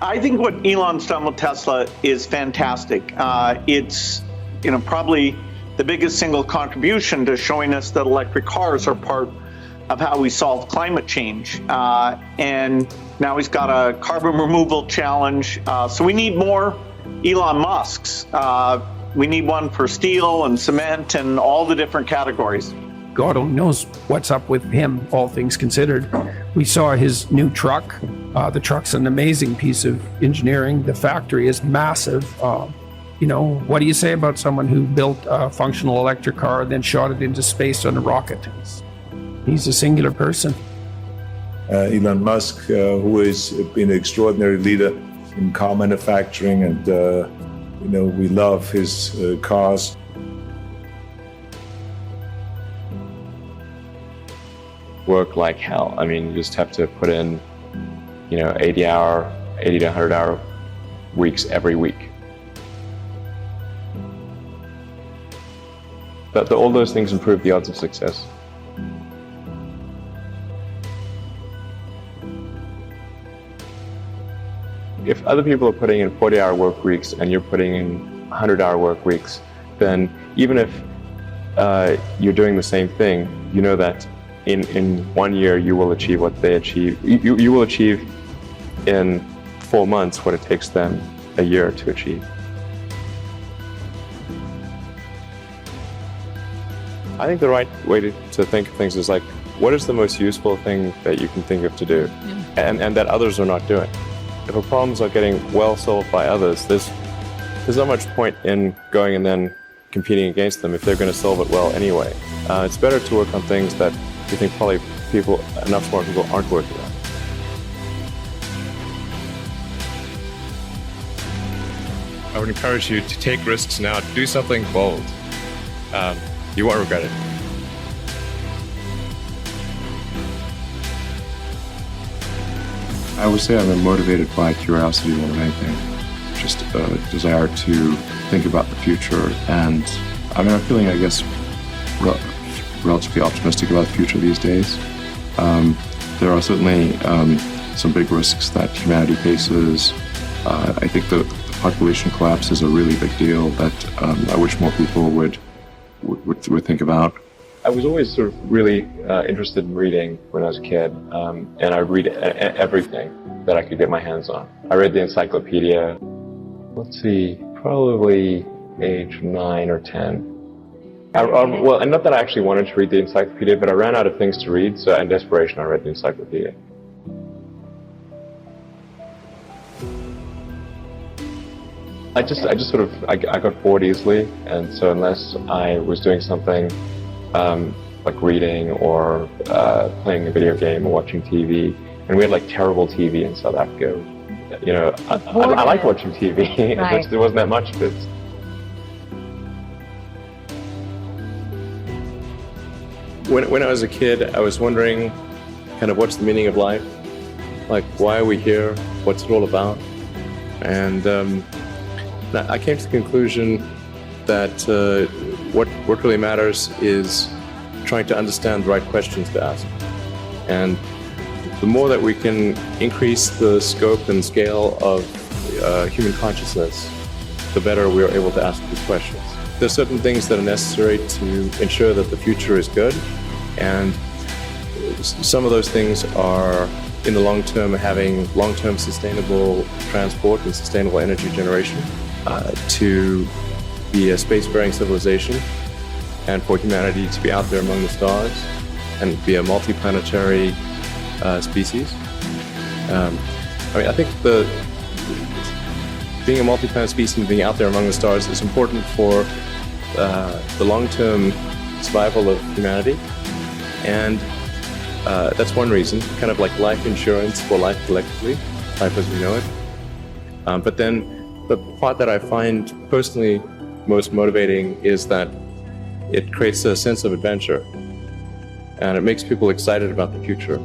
I think what Elon's done with Tesla is fantastic. It's probably the biggest single contribution to showing us that electric cars are part of how we solve climate change. And now he's got a carbon removal challenge. So we need more Elon Musks. We need one for steel and cement and all the different categories. God only knows what's up with him, all things considered. We saw his new truck. The truck's an amazing piece of engineering. The factory is massive. What do you say about someone who built a functional electric car and then shot it into space on a rocket? He's a singular person. Elon Musk, who has been an extraordinary leader in car manufacturing, and we love his cars. Work like hell. I mean, you just have to put in, 80 to 100 hour weeks every week. But all those things improve the odds of success. If other people are putting in 40-hour work weeks and you're putting in 100-hour work weeks, then even if you're doing the same thing, you know that in 1 year you will achieve what they achieve. You will achieve in 4 months what it takes them a year to achieve. I think the right way to think of things is like, what is the most useful thing that you can think of to do, and that others are not doing? If our problems are getting well solved by others, there's not much point in going and then competing against them if they're going to solve it well anyway. It's better to work on things that you think probably enough smart people aren't working on. I would encourage you to take risks now, do something bold. You won't regret it. I would say I'm motivated by curiosity more than anything. Just a desire to think about the future, and I'm feeling, I guess, relatively optimistic about the future these days. There are certainly some big risks that humanity faces. I think the population collapse is a really big deal that I wish more people would think about. I was always sort of really interested in reading when I was a kid, and I read everything that I could get my hands on. I read the encyclopedia, probably age 9 or 10. Well, and not that I actually wanted to read the encyclopedia, but I ran out of things to read, so in desperation I read the encyclopedia. I got bored easily, and so unless I was doing something like reading or playing a video game or watching TV, and we had like terrible TV in South Africa. I like watching TV, right. But there wasn't that much of it. When I was a kid, I was wondering kind of what's the meaning of life? Like, why are we here? What's it all about? And I came to the conclusion that what really matters is trying to understand the right questions to ask. And the more that we can increase the scope and scale of human consciousness, the better we are able to ask these questions. There are certain things that are necessary to ensure that the future is good, and some of those things are, in the long term, having long-term sustainable transport and sustainable energy generation, to be a spacefaring civilization, and for humanity to be out there among the stars and be a multi-planetary species. I think being a multi-planet species and being out there among the stars is important for the long-term survival of humanity, and that's one reason, kind of like life insurance for life collectively, life as we know it. But then the part that I find personally most motivating is that it creates a sense of adventure, and it makes people excited about the future.